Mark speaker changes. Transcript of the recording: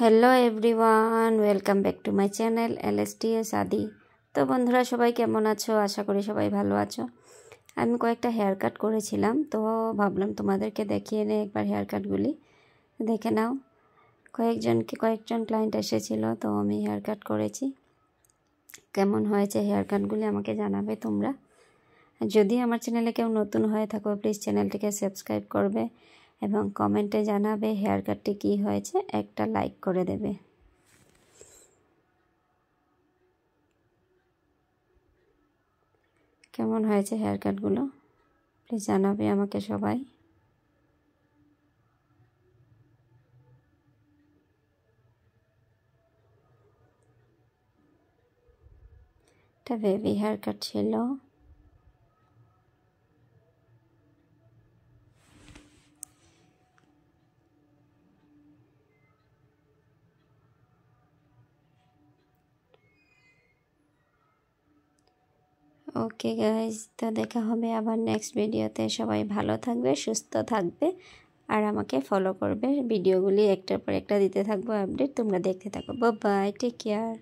Speaker 1: Hello everyone, welcome back to my channel LSTS আদি। তো বন্ধুরা সবাই কেমন আছো? আশা করি সবাই ভালো আছো। আমি কয়েকটা হেয়ার কাট করেছিলাম, তো ভাবলাম তোমাদেরকে দেখিয়ে নে একবার হেয়ার কাটগুলি দেখে নাও। কয়েকজন ক্লায়েন্ট এসেছিলো, তো আমি হেয়ার কাট করেছি। কেমন হয়েছে হেয়ার কাটগুলি আমাকে জানাবে তোমরা। যদি আমার চ্যানেলে কেউ নতুন হয়ে থাকো প্লিজ চ্যানেলটিকে সাবস্ক্রাইব করবে এবং কমেন্টে জানাবে হেয়ার কাটটি কী হয়েছে, একটা লাইক করে দেবে। কেমন হয়েছে হেয়ার কাটগুলো প্লিজ জানাবে আমাকে সবাই। এটা বেবি হেয়ার কাট ছিল। ওকে গাইজ, তো দেখা হবে আবার নেক্সট ভিডিওতে। সবাই ভালো থাকবে, সুস্থ থাকবে আর আমাকে ফলো করবে। ভিডিওগুলি একটার পর একটা দিতে থাকবো আপডেট, তোমরা দেখতে থাকো। Bye bye, take care.